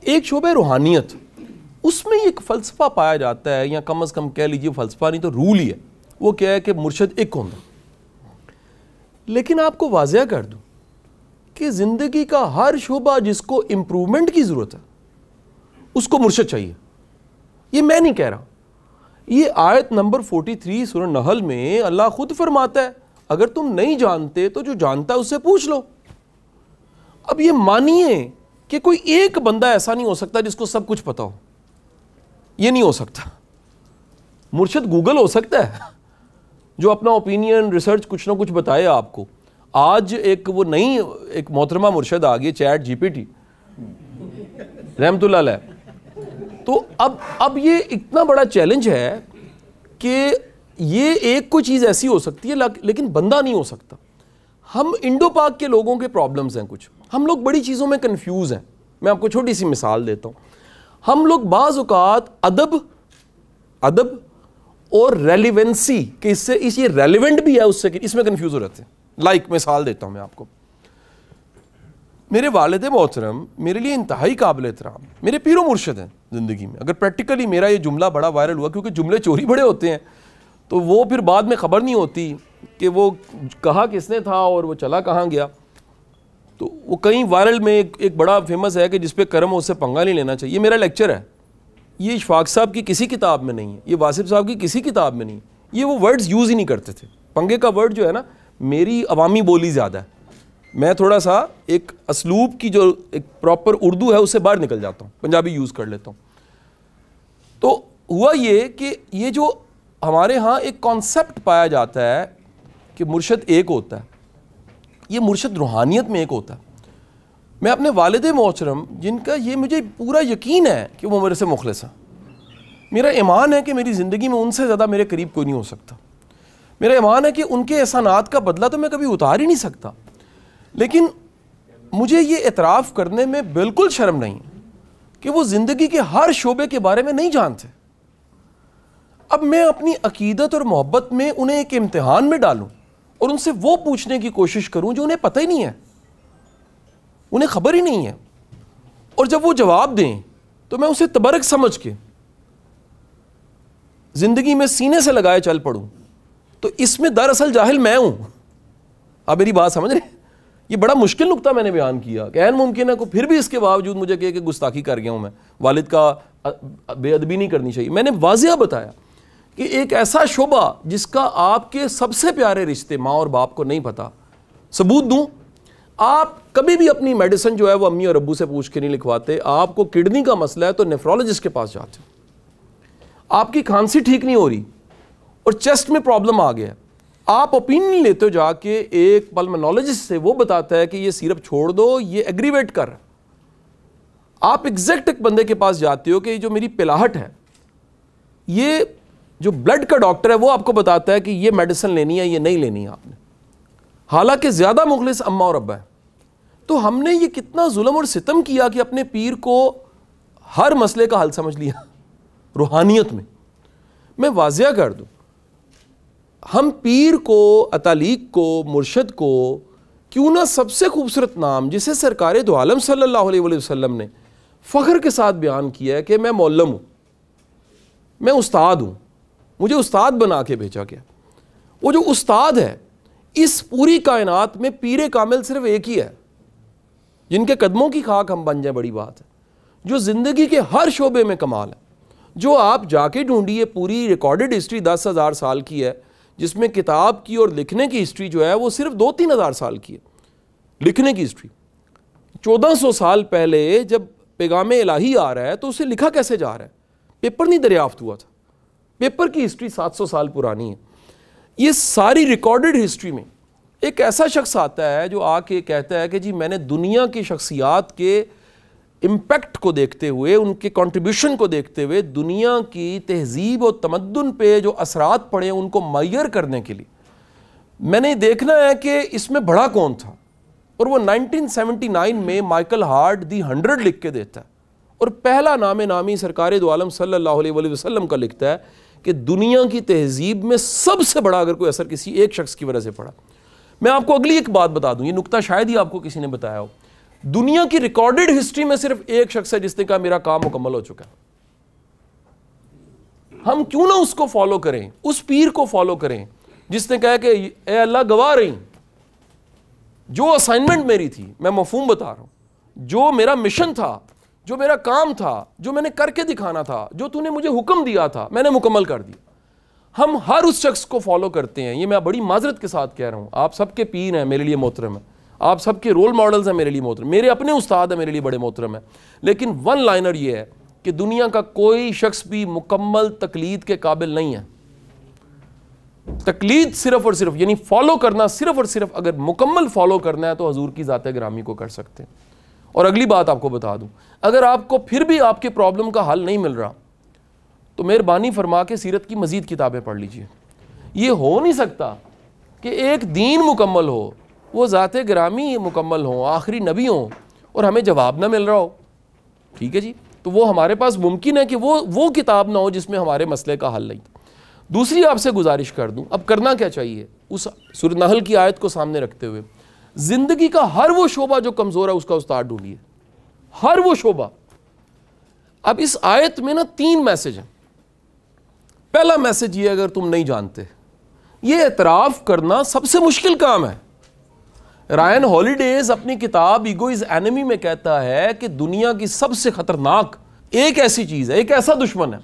ایک شعبہ روحانیت، اس میں ایک فلسفہ پایا جاتا ہے، یا کم از کم کہہ لیجیے فلسفہ نہیں تو رول ہی ہے، وہ کیا ہے کہ مرشد ایک ہوتا. لیکن آپ کو واضح کر دوں کہ زندگی کا ہر شعبہ جس کو امپرومنٹ کی ضرورت ہے اس کو مرشد چاہیے. یہ میں نہیں کہہ رہا، یہ آیت نمبر 43 سورہ نحل میں اللہ خود فرماتا ہے اگر تم نہیں جانتے تو جو جانتا ہے اس سے پوچھ لو. اب یہ مانیے کہ کوئی ایک بندہ ایسا نہیں ہو سکتا جس کو سب کچھ پتا ہو، یہ نہیں ہو سکتا. مرشد گوگل ہو سکتا ہے جو اپنا اوپینین ریسرچ کچھ نہ کچھ بتائے آپ کو. آج ایک وہ نئی ایک محترمہ مرشد آ گئی چیٹ جی پی ٹی رحمت اللہ علیہ. تو اب یہ اتنا بڑا چیلنج ہے کہ یہ ایک کوئی چیز ایسی ہو سکتی ہے لیکن بندہ نہیں ہو سکتا. ہم انڈو پاک کے لوگوں کے پرابلمز ہیں کچھ، ہم لوگ بڑی چیزوں میں کنفیوز ہیں. میں آپ کو چھوٹی سی مثال دیتا ہوں. ہم لوگ بعض اوقات ادب اور ریلیونسی کہ اس سے یہ ریلیونٹ بھی ہے اس میں کنفیوز ہو رہتے ہیں. لائک مثال دیتا ہوں میں آپ کو. میرے والد محترم میرے لیے انتہائی قابل احترام، میرے پیر و مرشد ہیں زندگی میں. اگر پریکٹیکلی میرا یہ جملہ بڑا وائرل ہوا کیونکہ جملے چوری بڑے ہوتے ہیں تو وہ پھر بعد میں خبر نہیں ہوتی کہ وہ کہا کس نے تھا اور وہ چلا کہاں گیا. تو وہ کہیں وائرل میں ایک بڑا فیمس ہے کہ جس پہ کرم ہو اس سے پنگا نہیں لینا چاہیے. یہ میرا لیکچر ہے، یہ اشفاق صاحب کی کسی کتاب میں نہیں ہے، یہ واسف صاحب کی کسی کتاب میں نہیں. یہ وہ ورڈز یوز ہی نہیں کرتے تھے. پنگے کا ورڈ جو ہے نا میری عوامی بولی زیادہ ہے، میں تھوڑا سا ایک اسلوب کی جو ایک پراپر اردو ہے اس سے باہر نکل جاتا ہوں، پنجابی یوز کر لیتا ہوں. تو ہوا یہ کہ یہ جو ہمارے ہاں ایک کانسیپٹ پایا جاتا ہے کہ مرشد ایک ہوتا ہے، یہ مرشد روحانیت میں ایک ہوتا ہے. میں اپنے والد محترم جن کا یہ مجھے پورا یقین ہے کہ وہ میرے سے مخلص ہیں، میرا ایمان ہے کہ میری زندگی میں ان سے زیادہ میرے قریب کوئی نہیں ہو سکتا. میرا ایمان ہے کہ ان کے احسانات کا بدلہ تو میں کبھی اتار ہی نہیں سکتا. لیکن مجھے یہ اعتراف کرنے میں بالکل شرم نہیں کہ وہ زندگی کے ہر شعبے کے بارے میں نہیں جانتے. اب میں اپنی عقیدت اور محبت میں انہیں ایک امتحان میں ڈالوں اور ان سے وہ پوچھنے کی کوشش کروں جو انہیں پتہ ہی نہیں ہے، انہیں خبر ہی نہیں ہے، اور جب وہ جواب دیں تو میں اسے تبرک سمجھ کے زندگی میں سینے سے لگائے چل پڑوں. تو اس میں دراصل جاہل میں ہوں. آپ میری بات سمجھ رہے ہیں؟ یہ بڑا مشکل نقطہ میں نے بیان کیا کہ عین ممکن ہے کہ پھر بھی اس کے باوجود مجھے کہ گستاخی کر گیا ہوں، میں والد کا بے ادبی نہیں کرنی چاہیے. میں نے واضح بتایا کہ ایک ایسا شعبہ جس کا آپ کے سب سے پیارے رشتے ماں اور باپ کو نہیں پتا، ثبوت دوں، آپ کبھی بھی اپنی میڈیسن جو ہے وہ امی اور ابو سے پوچھ کے نہیں لکھواتے. آپ کو کڈنی کا مسئلہ ہے تو نیفرولوجسٹ کے پاس جاتے ہو. آپ کی کھانسی ٹھیک نہیں ہو رہی اور چیسٹ میں پرابلم آ گیا، آپ اوپینین لیتے ہو جا کے ایک پلمنالوجسٹ سے، وہ بتاتا ہے کہ یہ سیرپ چھوڑ دو، یہ ایگریویٹ کر رہا ہے. آپ ایگزیکٹ ایک بندے کے پاس جاتے ہو کہ یہ جو میری پلاہٹ ہے، یہ جو بلڈ کا ڈاکٹر ہے وہ آپ کو بتاتا ہے کہ یہ میڈیسن لینی ہے، یہ نہیں لینی ہے آپ نے، حالانکہ زیادہ مخلص اماں اور ابا ہے. تو ہم نے یہ کتنا ظلم اور ستم کیا کہ اپنے پیر کو ہر مسئلے کا حل سمجھ لیا روحانیت میں. میں واضح کر دوں، ہم پیر کو، اتالیق کو، مرشد کو کیوں نہ سب سے خوبصورت نام جسے سرکار دو عالم صلی اللہ علیہ وسلم نے فخر کے ساتھ بیان کیا ہے کہ میں معلم ہوں، میں استاد ہوں، مجھے استاد بنا کے بھیجا گیا. وہ جو استاد ہے اس پوری کائنات میں پیر کامل صرف ایک ہی ہے جن کے قدموں کی خاک ہم بن جائیں، بڑی بات ہے، جو زندگی کے ہر شعبے میں کمال ہے. جو آپ جا کے ڈھونڈیے پوری ریکارڈڈ ہسٹری 10,000 سال کی ہے، جس میں کتاب کی اور لکھنے کی ہسٹری جو ہے وہ صرف 2-3 ہزار سال کی ہے. لکھنے کی ہسٹری 1400 سال پہلے جب پیغام الہی آ رہا ہے تو اسے لکھا کیسے جا رہا ہے؟ پیپر نہیں دریافت ہوا تھا. پیپر کی ہسٹری 700 سال پرانی ہے. یہ ساری ریکارڈڈ ہسٹری میں ایک ایسا شخص آتا ہے جو آ کے کہتا ہے کہ جی میں نے دنیا کی شخصیات کے امپیکٹ کو دیکھتے ہوئے، ان کے کنٹریبیوشن کو دیکھتے ہوئے، دنیا کی تہذیب و تمدن پہ جو اثرات پڑے ان کو معیر کرنے کے لیے میں نے دیکھنا ہے کہ اس میں بڑا کون تھا. اور وہ 1979 میں مائیکل ہارٹ دی 100 لکھ کے دیتا ہے اور پہلا نام نامی سرکار دو عالم صلی اللہ علیہ وسلم کا لکھتا ہے کہ دنیا کی تہذیب میں سب سے بڑا اگر کوئی اثر کسی ایک شخص کی وجہ سے پڑا. میں آپ کو اگلی ایک بات بتا دوں، یہ نکتہ شاید ہی آپ کو کسی نے بتایا ہو. دنیا کی ریکارڈڈ ہسٹری میں صرف ایک شخص ہے جس نے کہا میرا کام مکمل ہو چکا ہے. ہم کیوں نہ اس کو فالو کریں, اس پیر کو فالو کریں جس نے کہا کہ اے اللہ گواہ رہی, جو اسائنمنٹ میری تھی, میں مفہوم بتا رہا ہوں, جو میرا مشن تھا, جو میرا کام تھا, جو میں نے کر کے دکھانا تھا, جو تو نے مجھے حکم دیا تھا, میں نے مکمل کر دیا. ہم ہر اس شخص کو فالو کرتے ہیں. یہ میں بڑی معذرت کے ساتھ کہہ رہا ہوں, آپ سب کے پیر ہیں میرے لیے محترم ہیں, آپ سب کے رول ماڈلز ہیں میرے لیے محترم, میرے اپنے استاد ہیں میرے لیے بڑے محترم ہیں, لیکن ون لائنر یہ ہے کہ دنیا کا کوئی شخص بھی مکمل تقلید کے قابل نہیں ہے. تقلید صرف اور صرف یعنی فالو کرنا, صرف اور صرف اگر مکمل فالو کرنا ہے تو حضور کی ذات گرامی کو کر سکتے ہیں. اور اگلی بات آپ کو بتا دوں, اگر آپ کو پھر بھی آپ کے پرابلم کا حل نہیں مل رہا تو مہربانی فرما کے سیرت کی مزید کتابیں پڑھ لیجئے. یہ ہو نہیں سکتا کہ ایک دین مکمل ہو, وہ ذات گرامی مکمل ہوں, آخری نبی ہوں, اور ہمیں جواب نہ مل رہا ہو. ٹھیک ہے جی, تو وہ ہمارے پاس ممکن ہے کہ وہ کتاب نہ ہو جس میں ہمارے مسئلے کا حل نہیں. دوسری آپ سے گزارش کر دوں, اب کرنا کیا چاہیے, اس سورۃ نحل کی آیت کو سامنے رکھتے ہوئے زندگی کا ہر وہ شعبہ جو کمزور ہے اس کا استاد ڈھونڈیے, ہر وہ شعبہ. اب اس آیت میں نا 3 میسج ہیں. پہلا میسج یہ, اگر تم نہیں جانتے, یہ اعتراف کرنا سب سے مشکل کام ہے. رائن ہالیڈیز اپنی کتاب ایگو از اینمی میں کہتا ہے کہ دنیا کی سب سے خطرناک ایک ایسی چیز ہے, ایک ایسا دشمن ہے,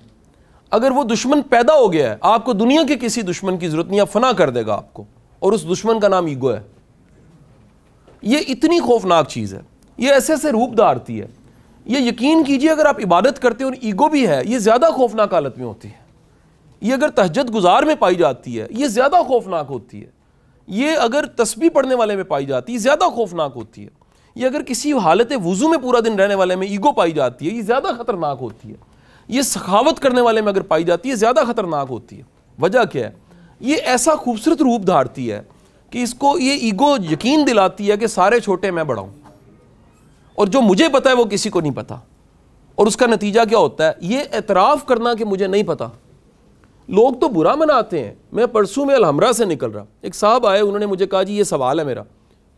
اگر وہ دشمن پیدا ہو گیا ہے آپ کو دنیا کے کسی دشمن کی ضرورت نہیں, فنا کر دے گا آپ کو, اور اس دشمن کا نام ایگو ہے. یہ اتنی خوفناک چیز ہے, یہ ایسے ایسے روپ دھارتی ہے. یہ یقین کیجئے اگر آپ عبادت کرتے ہیں اور ایگو بھی ہے, یہ زیادہ خوفناک حالت میں ہوتی ہے. یہ اگر تہجد گزار میں پائی جاتی ہے یہ زیادہ خوفناک ہوتی ہے. یہ اگر تسبیح پڑھنے والے میں پائی جاتی ہے زیادہ خوفناک ہوتی ہے. یہ اگر کسی حالت وضو میں پورا دن رہنے والے میں ایگو پائی جاتی ہے یہ زیادہ خطرناک ہوتی ہے. یہ سخاوت کرنے والے میں اگر پائی جاتی ہے زیادہ خطرناک ہوتی ہے. وجہ کیا ہے, یہ ایسا خوبصورت روپ دھارتی ہے کہ اس کو یہ ایگو یقین دلاتی ہے کہ سارے چھوٹے میں بڑا ہوں, اور جو مجھے پتا ہے وہ کسی کو نہیں پتا. اور اس کا نتیجہ کیا ہوتا ہے, یہ اعتراف کرنا کہ مجھے نہیں پتا. لوگ تو برا مناتے ہیں. میں پرسوں میں الحمرا سے نکل رہا, ایک صاحب آئے, انہوں نے مجھے کہا جی یہ سوال ہے میرا.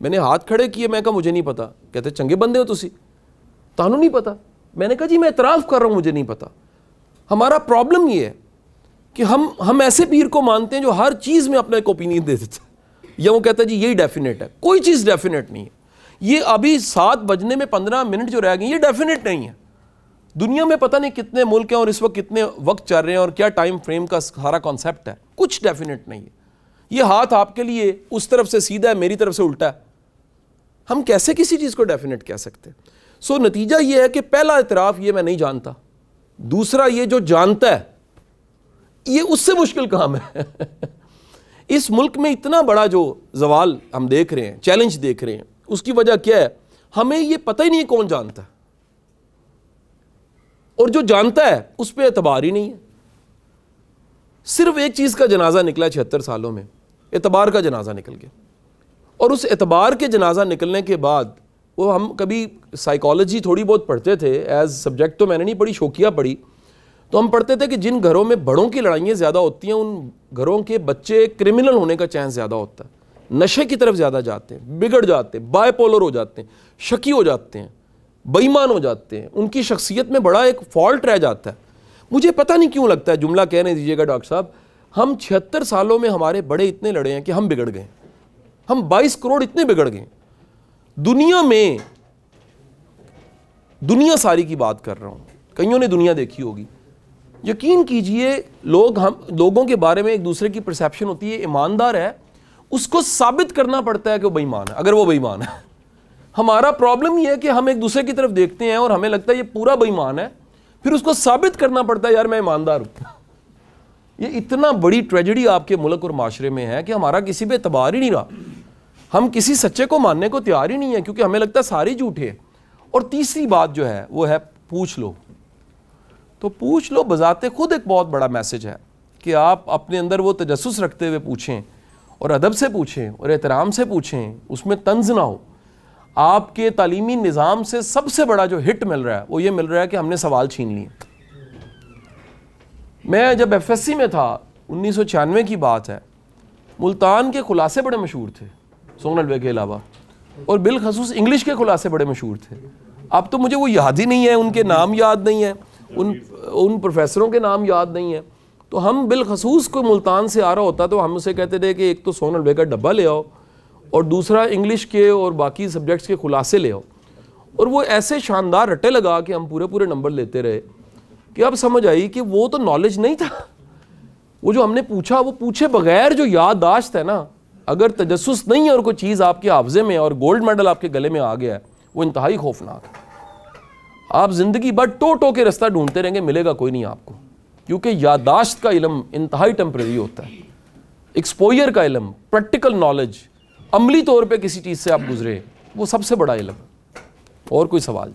میں نے ہاتھ کھڑے کیے, میں کہا مجھے نہیں پتا. کہتے چنگے بندے ہو تسی, تانوں نہیں پتا. میں نے کہا جی میں اعتراف کر رہا ہوں مجھے نہیں پتا. ہمارا پرابلم یہ ہے کہ ہم ایسے پیر کو مانتے ہیں جو ہر چیز میں اپنا ایک اوپینین دے دیتا ہے, یا وہ کہتا ہے جی یہی ڈیفینیٹ ہے. کوئی چیز ڈیفینیٹ نہیں ہے. یہ ابھی 7 بجنے میں 15 منٹ جو رہ گئے یہ ڈیفینیٹ نہیں ہے. دنیا میں پتہ نہیں کتنے ملک ہیں اور اس وقت کتنے وقت چل رہے ہیں اور کیا ٹائم فریم کا سارا کانسیپٹ ہے, کچھ ڈیفینیٹ نہیں ہے. یہ ہاتھ آپ کے لیے اس طرف سے سیدھا ہے, میری طرف سے الٹا ہے. ہم کیسے کسی چیز کو ڈیفینیٹ کہہ سکتے ہیں؟ سو نتیجہ یہ ہے کہ پہلا اعتراف یہ میں نہیں جانتا. دوسرا یہ جو جانتا ہے یہ اس سے مشکل کام ہے. اس ملک میں اتنا بڑا جو زوال ہم دیکھ رہے ہیں, چیلنج دیکھ رہے ہیں, اس کی وجہ کیا ہے, ہمیں یہ پتہ ہی نہیں کون جانتا ہے, اور جو جانتا ہے اس پہ اعتبار ہی نہیں ہے. صرف ایک چیز کا جنازہ نکلا 76 سالوں میں, اعتبار کا جنازہ نکل گیا. اور اس اعتبار کے جنازہ نکلنے کے بعد وہ ہم کبھی سائیکالوجی تھوڑی بہت پڑھتے تھے, ایز سبجیکٹ تو میں نے نہیں پڑھی, شوقیہ پڑھی, تو ہم پڑھتے تھے کہ جن گھروں میں بڑوں کی لڑائیاں زیادہ ہوتی ہیں ان گھروں کے بچے کرمنل ہونے کا چانس زیادہ ہوتا ہے, نشے کی طرف زیادہ جاتے ہیں, بگڑ جاتے ہیں, بائی پولر ہو جاتے ہیں, شکی ہو جاتے ہیں, بے ایمان ہو جاتے ہیں, ان کی شخصیت میں بڑا ایک فالٹ رہ جاتا ہے. مجھے پتہ نہیں کیوں لگتا ہے, جملہ کہنے دیجیے گا ڈاکٹر صاحب, ہم 76 سالوں میں ہمارے بڑے اتنے لڑے ہیں کہ ہم بگڑ گئے. ہم 22 کروڑ اتنے بگڑ گئے. دنیا میں, دنیا ساری کی بات کر رہا ہوں, کئیوں نے دنیا دیکھی ہوگی, یقین کیجئے لوگوں کے بارے میں ایک دوسرے کی پرسیپشن ہوتی ہے, ایماندار ہے, اس کو ثابت کرنا پڑتا ہے کہ وہ بے ایمان ہے, اگر وہ بے ایمان ہے. ہمارا پرابلم یہ ہے کہ ہم ایک دوسرے کی طرف دیکھتے ہیں اور ہمیں لگتا ہے یہ پورا بے ایمان ہے, پھر اس کو ثابت کرنا پڑتا ہے یار میں ایماندار ہوں. یہ اتنا بڑی ٹریجڈی آپ کے ملک اور معاشرے میں ہے کہ ہمارا کسی پہ اعتبار ہی نہیں رہا. ہم کسی سچے کو ماننے کو تیار ہی نہیں ہے کیونکہ ہمیں لگتا ہے سارے جھوٹے ہیں. اور تیسری بات جو ہے وہ ہے پوچھ لو. تو پوچھ لو بذات خود ایک بہت بڑا میسج ہے کہ آپ اپنے اندر وہ تجسس رکھتے ہوئے پوچھیں, اور ادب سے پوچھیں, اور احترام سے پوچھیں, اس میں طنز نہ ہو. آپ کے تعلیمی نظام سے سب سے بڑا جو ہٹ مل رہا ہے وہ یہ مل رہا ہے کہ ہم نے سوال چھین لیے. میں جب ایف ایس سی میں تھا 1996 کی بات ہے, ملتان کے خلاصے بڑے مشہور تھے سونل وے کے علاوہ. اور بالخصوص انگلش کے خلاصے بڑے مشہور تھے. اب تو مجھے وہ یاد ہی نہیں ہے, ان کے نام یاد نہیں ہیں, ان پروفیسروں کے نام یاد نہیں ہیں. تو ہم بالخصوص کوئی ملتان سے آ رہا ہوتا تو ہم اسے کہتے تھے کہ ایک تو سون الوے کا ڈبہ لے آؤ اور دوسرا انگلش کے اور باقی سبجیکٹس کے خلاصے لے آؤ. اور وہ ایسے شاندار رٹے لگا کہ ہم پورے نمبر لیتے رہے کہ اب سمجھ آئی کہ وہ تو نالج نہیں تھا. وہ جو ہم نے پوچھا وہ پوچھے بغیر جو یادداشت ہے نا, اگر تجسس نہیں ہے اور کوئی چیز آپ کے حافظے میں اور گولڈ میڈل آپ کے گلے میں آ گیا ہے, وہ انتہائی خوفناک ہے. آپ زندگی بھر ٹو کے رستہ ڈھونڈتے رہیں گے, ملے گا کوئی نہیں آپ کو, کیونکہ یادداشت کا علم انتہائی ٹیمپریری ہوتا ہے. ایکسپوئر کا علم, پریکٹیکل نالج, عملی طور پہ کسی چیز سے آپ گزرے, وہ سب سے بڑا علم ہے. اور کوئی سوال؟